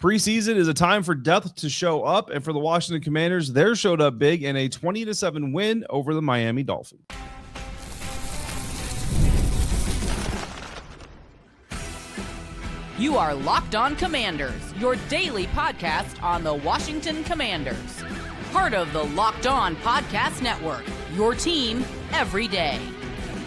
Preseason is a time for depth to show up, and for the Washington Commanders, they showed up big in a 20-7 win over the Miami Dolphins. You are Locked On Commanders, your daily podcast on the Washington Commanders. Part of the Locked On Podcast Network, your team every day.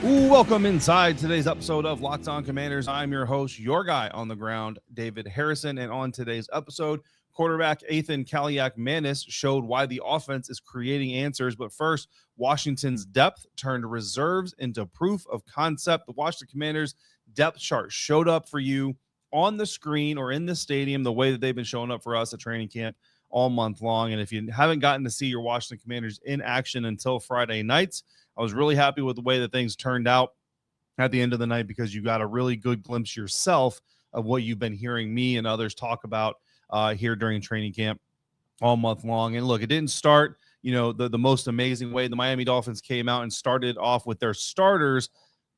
Welcome inside today's episode of Locked On Commanders. I'm your host, your guy on the ground, David Harrison. And on today's episode, quarterback Athan Kaliakmanis showed why the offense is creating answers. But first, Washington's depth turned reserves into proof of concept. The Washington Commanders depth chart showed up for you on the screen or in the stadium the way that they've been showing up for us at training camp all month long. And if you haven't gotten to see your Washington Commanders in action until Friday nights, I was really happy with the way that things turned out at the end of the night, because you got a really good glimpse yourself of what you've been hearing me and others talk about here during training camp all month long. And look, it didn't start, the most amazing way. The Miami Dolphins came out and started off with their starters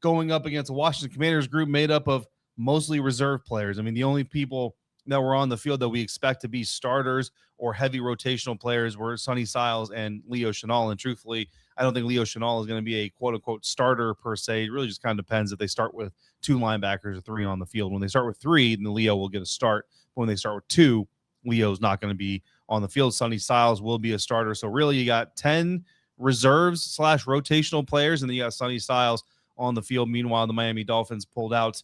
going up against a Washington Commanders group made up of mostly reserve players. I mean, the only people that were on the field that we expect to be starters or heavy rotational players were Sonny Styles and Leo Chenal. And truthfully, I don't think Leo Chenal is going to be a quote-unquote starter per se. It really just kind of depends if they start with two linebackers or three on the field. When they start with three, then Leo will get a start. But when they start with two, Leo's not going to be on the field. Sonny Styles will be a starter. So really, you got 10 reserves / rotational players, and then you got Sonny Styles on the field. Meanwhile, the Miami Dolphins pulled out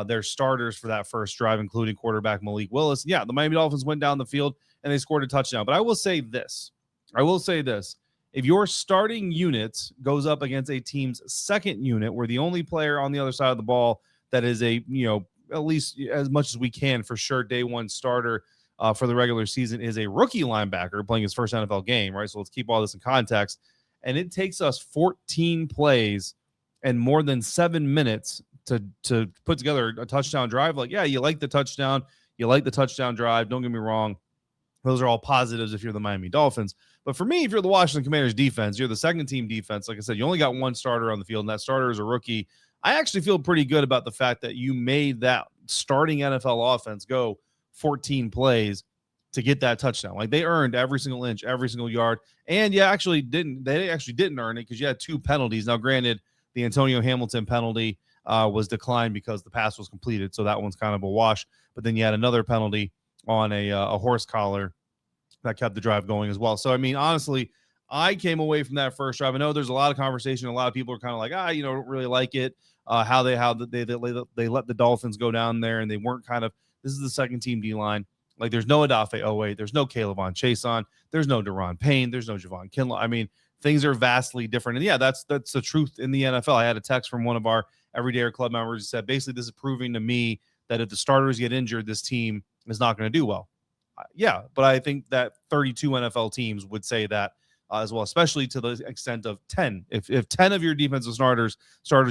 their starters for that first drive, including quarterback Malik Willis. Yeah, the Miami Dolphins went down the field and they scored a touchdown. But I will say this. If your starting unit goes up against a team's second unit, where the only player on the other side of the ball that is a, at least as much as we can for sure, day one starter for the regular season is a rookie linebacker playing his first NFL game, right? So let's keep all this in context. And it takes us 14 plays and more than 7 minutes to put together a touchdown drive. Like, yeah, you like the touchdown. You like the touchdown drive. Don't get me wrong. Those are all positives if you're the Miami Dolphins. But for me, if you're the Washington Commanders defense, you're the second team defense. Like I said, you only got one starter on the field, and that starter is a rookie. I actually feel pretty good about the fact that you made that starting NFL offense go 14 plays to get that touchdown. Like, they earned every single inch, every single yard. And they actually didn't earn it because you had two penalties. Now, granted, the Antonio Hamilton penalty was declined because the pass was completed, so that one's kind of a wash. But then you had another penalty on a horse collar that kept the drive going as well. So, I mean, honestly, I came away from that first drive. I know there's a lot of conversation. A lot of people are kind of like, don't really like it. How they let the Dolphins go down there, and they weren't this is the second team D-line. Like, there's no Odafe Owe, there's no Caleb Chason, there's no Daron Payne, there's no Javon Kinlaw. I mean, things are vastly different. And yeah, that's the truth in the NFL. I had a text from one of our Everyday Club members who said, basically, this is proving to me that if the starters get injured, this team is not going to do well. Yeah, but I think that 32 NFL teams would say that as well, especially to the extent of 10. If 10 of your defensive starters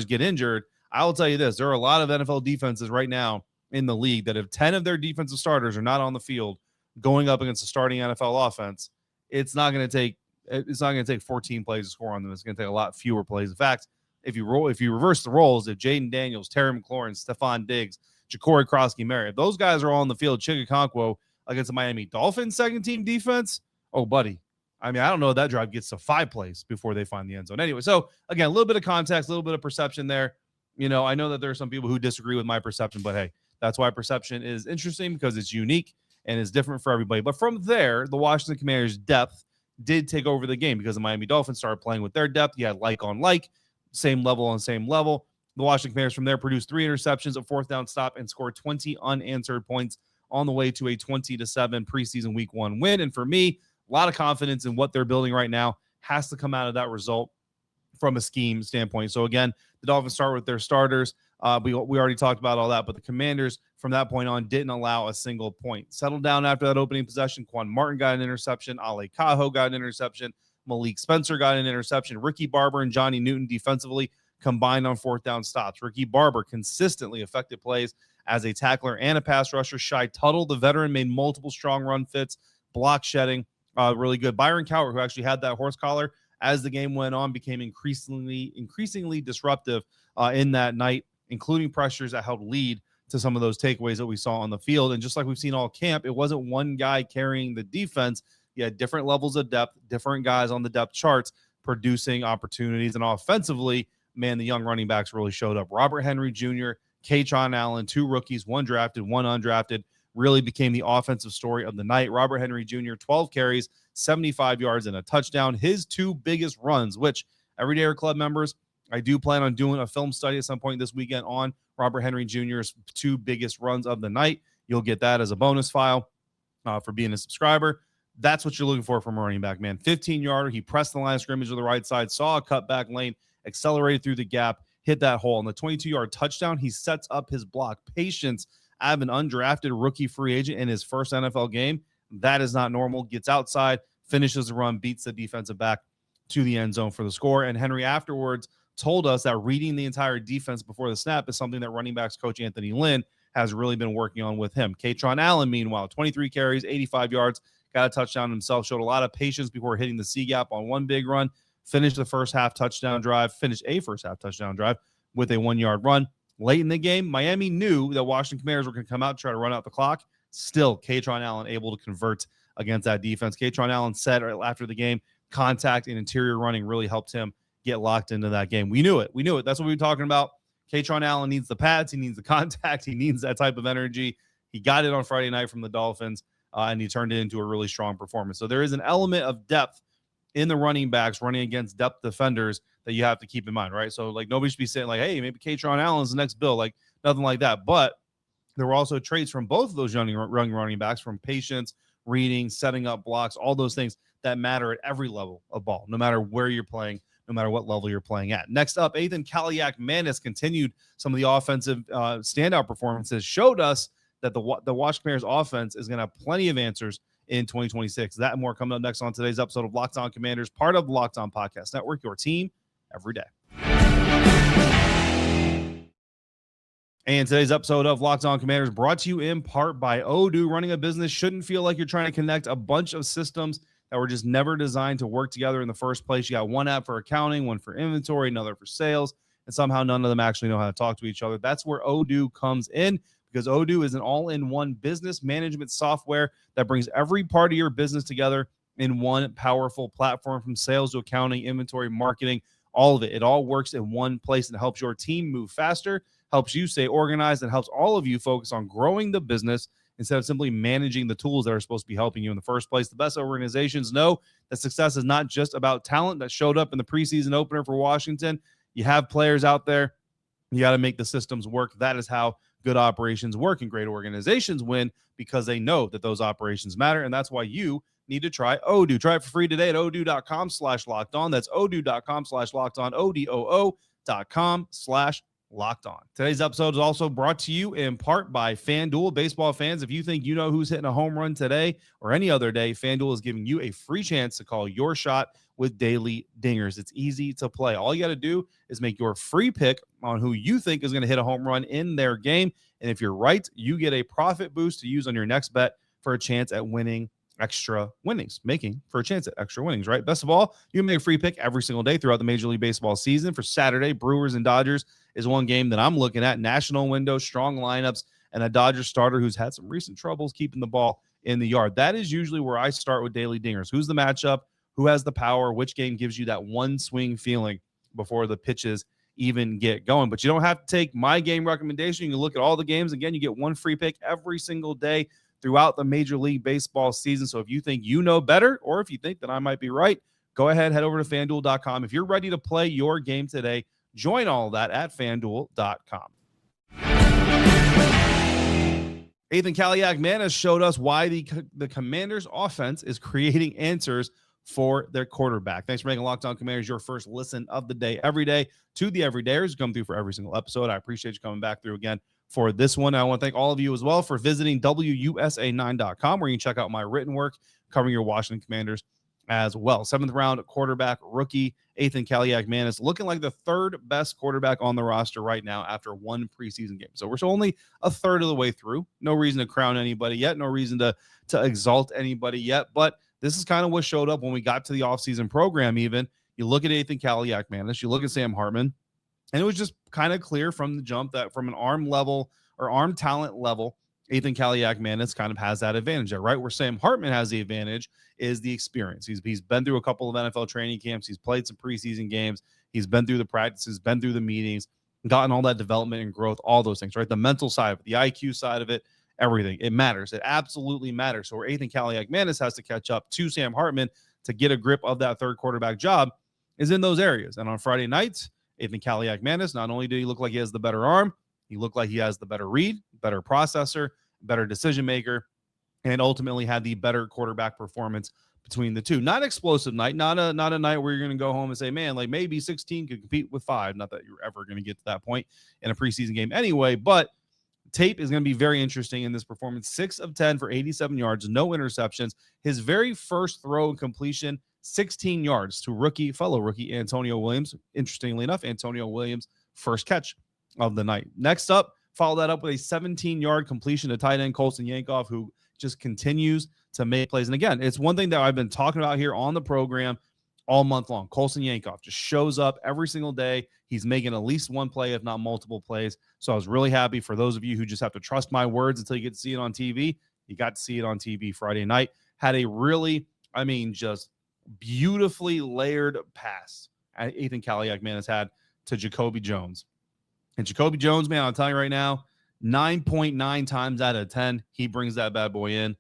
get injured, I will tell you this. There are a lot of NFL defenses right now in the league that if 10 of their defensive starters are not on the field going up against a starting NFL offense, it's not going to take 14 plays to score on them. It's going to take a lot fewer plays. In fact, if you reverse the roles, if Jaden Daniels, Terry McLaurin, Stephon Diggs, Ja'Cory Krosky-Mary, if those guys are all on the field, Chigakonkwo against the Miami Dolphins second team defense, oh, buddy. I mean, I don't know if that drive gets to 5 plays before they find the end zone. Anyway, so again, a little bit of context, a little bit of perception there. I know that there are some people who disagree with my perception, but hey, that's why perception is interesting, because it's unique and it's different for everybody. But from there, the Washington Commanders' depth did take over the game because the Miami Dolphins started playing with their depth. You had like on like, same level on same level. The Washington Commanders from there produced 3 interceptions, a fourth down stop, and scored 20 unanswered points on the way to a 20-7 preseason week 1 win. And for me, a lot of confidence in what they're building right now has to come out of that result from a scheme standpoint. So again, the Dolphins start with their starters. We already talked about all that, but the Commanders from that point on didn't allow a single point. Settled down after that opening possession. Quan Martin got an interception. Ale Cajo got an interception. Malik Spencer got an interception. Ricky Barber and Johnny Newton defensively combined on fourth down stops. Ricky Barber consistently effective plays as a tackler and a pass rusher. Shai Tuttle, the veteran, made multiple strong run fits, block shedding, really good. Byron Cowart, who actually had that horse collar as the game went on, became increasingly disruptive in that night, including pressures that helped lead to some of those takeaways that we saw on the field. And just like we've seen all camp, it wasn't one guy carrying the defense. You had different levels of depth, different guys on the depth charts producing opportunities. And offensively, man, the young running backs really showed up. Robert Henry Jr., Kaytron Allen, 2 rookies, 1 drafted, 1 undrafted, really became the offensive story of the night. Robert Henry Jr., 12 carries, 75 yards, and a touchdown. His 2 biggest runs, which Everyday Air Club members, I do plan on doing a film study at some point this weekend on Robert Henry Jr.'s 2 biggest runs of the night. You'll get that as a bonus file for being a subscriber. That's what you're looking for from a running back, man. 15-yarder. He pressed the line of scrimmage to the right side, saw a cutback lane, accelerated through the gap, hit that hole. On the 22-yard touchdown, he sets up his block. Patience out of an undrafted rookie free agent in his first NFL game. That is not normal. Gets outside, finishes the run, beats the defensive back to the end zone for the score. And Henry afterwards told us that reading the entire defense before the snap is something that running backs coach Anthony Lynn has really been working on with him. Kaytron Allen, meanwhile, 23 carries, 85 yards, got a touchdown himself, showed a lot of patience before hitting the C-gap on one big run, finished a first half touchdown drive with a 1-yard run. Late in the game, Miami knew that Washington Commanders were going to come out and try to run out the clock. Still, Kaytron Allen able to convert against that defense. Kaytron Allen said after the game, contact and interior running really helped him get locked into that game. We knew it. That's what we were talking about. Kaytron Allen needs the pads. He needs the contact. He needs that type of energy. He got it on Friday night from the Dolphins, and he turned it into a really strong performance. So there is an element of depth in the running backs running against depth defenders that you have to keep in mind, right? So, like, nobody should be saying, like, hey, maybe Kaytron Allen's the next Bill, like, nothing like that. But there were also traits from both of those young running backs, from patience, reading, setting up blocks, all those things that matter at every level of ball, no matter where you're playing, no matter what level you're playing at. Next up, Athan Kaliakmanis continued some of the offensive standout performances, showed us that the Washington Commanders offense is going to have plenty of answers in 2026. That and more coming up next on today's episode of Locked On Commanders, part of the Locked On Podcast Network, your team every day. And today's episode of Locked On Commanders brought to you in part by Odoo. Running a business shouldn't feel like you're trying to connect a bunch of systems that were just never designed to work together in the first place. You got one app for accounting, one for inventory, another for sales, and somehow none of them actually know how to talk to each other. That's where Odoo comes in, because Odoo is an all-in-one business management software that brings every part of your business together in one powerful platform, from sales to accounting, inventory, marketing, all of it. It all works in one place and helps your team move faster, helps you stay organized, and helps all of you focus on growing the business instead of simply managing the tools that are supposed to be helping you in the first place. The best organizations know that success is not just about talent that showed up in the preseason opener for Washington. You have players out there. You got to make the systems work. That is how good operations work, and great organizations win because they know that those operations matter. And that's why you need to try Odoo. Try it for free today at odoo.com/lockedon. That's odoo.com/lockedon, odoo.com/lockedon. Today's episode is also brought to you in part by FanDuel. Baseball fans, if you think you know who's hitting a home run today or any other day, FanDuel is giving you a free chance to call your shot with daily dingers. It's easy to play. All you got to do is make your free pick on who you think is going to hit a home run in their game. And if you're right, you get a profit boost to use on your next bet for a chance at winning extra winnings, right? Best of all, you can make a free pick every single day throughout the Major League Baseball season. For Saturday, Brewers and Dodgers is one game that I'm looking at. National window, strong lineups, and a Dodgers starter who's had some recent troubles keeping the ball in the yard. That is usually where I start with daily dingers. Who's the matchup? Who has the power? Which game gives you that one swing feeling before the pitches even get going? But you don't have to take my game recommendation. You can look at all the games. Again, you get one free pick every single day throughout the Major League Baseball season. So if you think you know better, or if you think that I might be right, go ahead, head over to FanDuel.com. If you're ready to play your game today, join all that at FanDuel.com. Athan Kaliakmanis showed us why the Commanders offense is creating answers for their quarterback. Thanks for making Locked On Commanders your first listen of the day every day. To the everydayers who come through for every single episode, I appreciate you coming back through again for this one. I want to thank all of you as well for visiting WUSA9.com, where you can check out my written work covering your Washington Commanders as well. 7th round quarterback rookie Athan Kaliakmanis, looking like the 3rd best quarterback on the roster right now after one preseason game. So we're only a third of the way through. No reason to crown anybody yet. No reason to exalt anybody yet. But this is kind of what showed up when we got to the offseason program even. You look at Athan Kaliakmanis, you look at Sam Hartman, and it was just kind of clear from the jump that from an arm level or arm talent level, Athan Kaliakmanis kind of has that advantage there, right? Where Sam Hartman has the advantage is the experience. He's been through a couple of NFL training camps. He's played some preseason games. He's been through the practices, been through the meetings, gotten all that development and growth, all those things, right? The mental side of it, the IQ side of it, everything. It matters. It absolutely matters. So where Athan Kaliakmanis has to catch up to Sam Hartman to get a grip of that third quarterback job is in those areas. And on Friday nights, Athan Kaliakmanis, not only did he look like he has the better arm, he looked like he has the better read, better processor, better decision maker, and ultimately had the better quarterback performance between the two. Not explosive night, not a night where you're going to go home and say, man, like maybe 16 could compete with 5. Not that you're ever going to get to that point in a preseason game anyway, but tape is going to be very interesting in this performance. 6 of 10 for 87 yards, no interceptions. His very first throw and completion, 16 yards to fellow rookie Antonio Williams. Interestingly enough, Antonio Williams' first catch of the night. Next up, follow that up with a 17-yard completion to tight end Colson Yankoff, who just continues to make plays. And again, it's one thing that I've been talking about here on the program all month long. Colson Yankoff just shows up every single day. He's making at least one play, if not multiple plays. So I was really happy for those of you who just have to trust my words until you get to see it on TV. You got to see it on TV Friday night. Had a really, just beautifully layered pass Athan Kaliakmanis had to Jacoby Jones. And Jacoby Jones, man, I'm telling you right now, 9.9 times out of 10, he brings that bad boy in.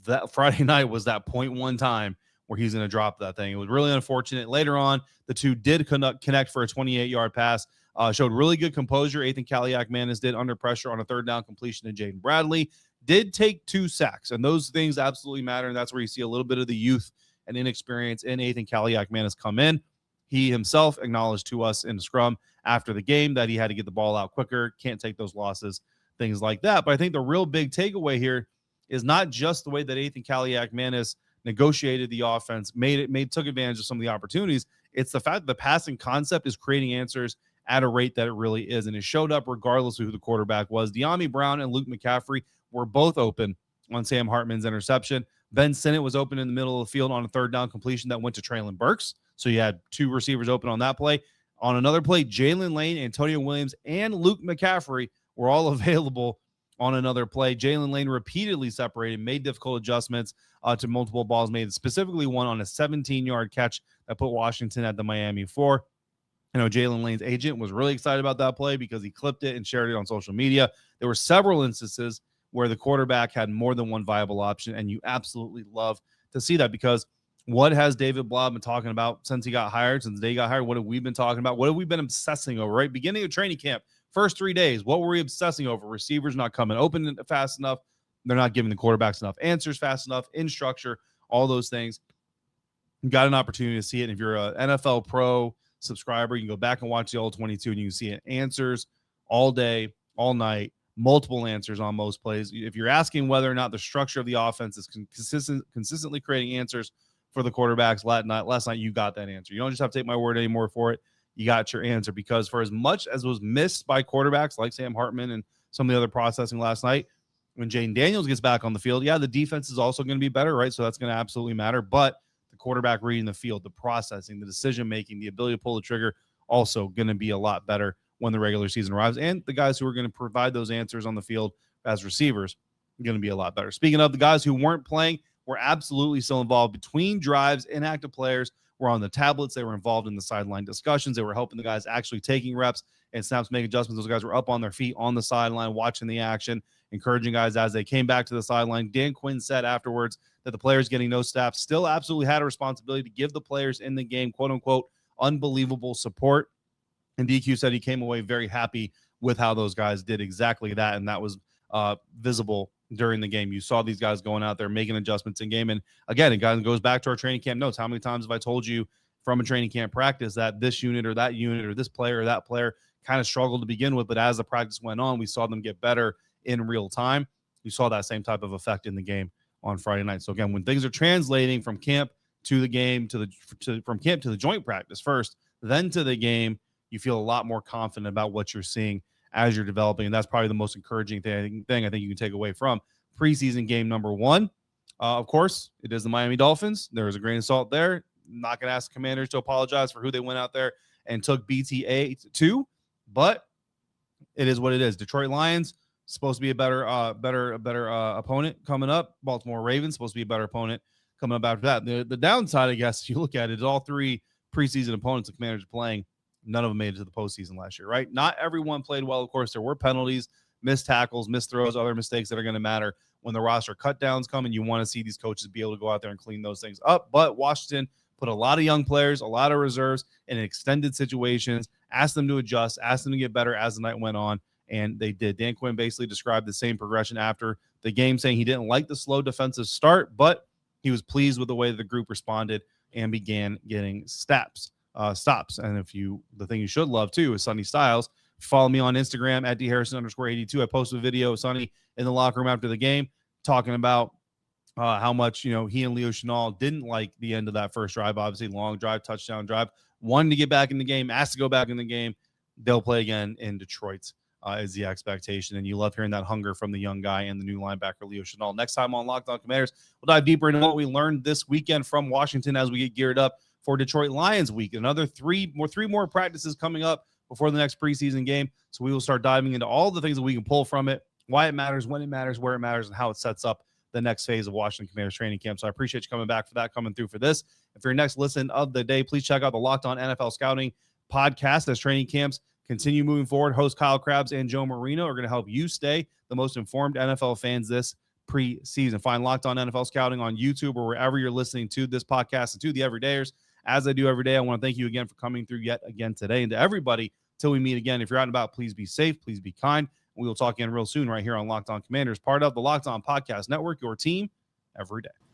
That Friday night was that 0.1 time where he's going to drop that thing. It was really unfortunate. Later on, the two did connect for a 28-yard pass. Showed really good composure. Athan Kaliakmanis did under pressure on a third down completion to Jaden Bradley. Did take 2 sacks, and those things absolutely matter, and that's where you see a little bit of the youth and inexperience in Athan Kaliakmanis come in. He himself acknowledged to us in the scrum after the game that he had to get the ball out quicker, can't take those losses, things like that. But I think the real big takeaway here is not just the way that Athan Kaliakmanis negotiated the offense, took advantage of some of the opportunities. It's the fact that the passing concept is creating answers at a rate that it really is, and it showed up regardless of who the quarterback was. De'Ami Brown and Luke McCaffrey were both open on Sam Hartman's interception. Ben Sinnott was open in the middle of the field on a third down completion that went to Treylon Burks. So you had 2 receivers open on that play. On another play, Jaylin Lane, Antonio Williams, and Luke McCaffrey were all available on another play. Jaylin Lane repeatedly separated, made difficult adjustments to multiple balls made, specifically one on a 17-yard catch that put Washington at the Miami 4. I know Jaylin Lane's agent was really excited about that play because he clipped it and shared it on social media. There were several instances where the quarterback had more than one viable option, and you absolutely love to see that, because what has David Blah been talking about since he got hired, since they got hired? What have we been talking about? What have we been obsessing over, right? Beginning of training camp, first 3 days, what were we obsessing over? Receivers not coming open fast enough. They're not giving the quarterbacks enough answers fast enough, in structure, all those things. You got an opportunity to see it. And if you're an NFL Pro subscriber, you can go back and watch the old 22 and you can see it. Answers all day, all night, multiple answers on most plays. If you're asking whether or not the structure of the offense is consistently creating answers for the quarterbacks last night, you got that answer. You don't just have to take my word anymore for it. You got your answer, because for as much as was missed by quarterbacks like Sam Hartman and some of the other processing last night, when Jaden Daniels gets back on the field, yeah, the defense is also going to be better, right? So that's going to absolutely matter. But the quarterback reading the field, the processing, the decision-making, the ability to pull the trigger, also going to be a lot better when the regular season arrives. And the guys who are going to provide those answers on the field as receivers are going to be a lot better. Speaking of the guys who weren't playing, were absolutely still involved between drives. Inactive players were on the tablets. They were involved in the sideline discussions. They were helping the guys actually taking reps and snaps, make adjustments. Those guys were up on their feet on the sideline, watching the action, encouraging guys as they came back to the sideline. Dan Quinn said afterwards that the players getting no snaps still absolutely had a responsibility to give the players in the game, quote unquote, unbelievable support. And DQ said he came away very happy with how those guys did exactly that. And that was visible during the game. You saw these guys going out there making adjustments in game. And again, it goes back to our training camp notes. How many times have I told you from a training camp practice that this unit or that unit or this player or that player kind of struggled to begin with, but as the practice went on, we saw them get better in real time. You saw that same type of effect in the game on Friday night. So again, when things are translating from camp to the game, from camp to the joint practice first, then to the game, you feel a lot more confident about what you're seeing as you're developing. And that's probably the most encouraging thing I think you can take away from preseason game number 1. Of course, it is the Miami Dolphins. There is a grain of salt there. I'm not going to ask the Commanders to apologize for who they went out there and took BTA to, but it is what it is. Detroit Lions, supposed to be a better opponent coming up. Baltimore Ravens supposed to be a better opponent coming up after that. The downside, I guess, if you look at it, is all three preseason opponents the Commanders are playing, none of them made it to the postseason last year, right? Not everyone played well. Of course, there were penalties, missed tackles, missed throws, other mistakes that are going to matter when the roster cut downs come, and you want to see these coaches be able to go out there and clean those things up. But Washington put a lot of young players, a lot of reserves in extended situations, asked them to adjust, asked them to get better as the night went on, and they did. Dan Quinn basically described the same progression after the game, saying he didn't like the slow defensive start, but he was pleased with the way the group responded and began getting stops. And the thing you should love too is Sonny Styles. Follow me on Instagram at dharrison_82. I posted a video of Sonny in the locker room after the game talking about how much, he and Leo Chenal didn't like the end of that first drive. Obviously, long drive, touchdown drive. Wanted to get back in the game, asked to go back in the game. They'll play again in Detroit is the expectation. And you love hearing that hunger from the young guy and the new linebacker, Leo Chenal. Next time on Locked On Commanders, we'll dive deeper into what we learned this weekend from Washington as we get geared up for Detroit Lions week. Another three more practices coming up before the next preseason game. So we will start diving into all the things that we can pull from it, why it matters, when it matters, where it matters, and how it sets up the next phase of Washington Commanders training camp. So I appreciate you coming back for that, coming through for this. And for your next listen of the day, please check out the Locked On NFL Scouting podcast as training camps continue moving forward. Host Kyle Krabs and Joe Marino are going to help you stay the most informed NFL fans this preseason. Find Locked On NFL Scouting on YouTube or wherever you're listening to this podcast and to the Everydayers. As I do every day, I want to thank you again for coming through yet again today. And to everybody, till we meet again, if you're out and about, please be safe, please be kind. We will talk again real soon right here on Locked On Commanders, part of the Locked On Podcast Network, your team every day.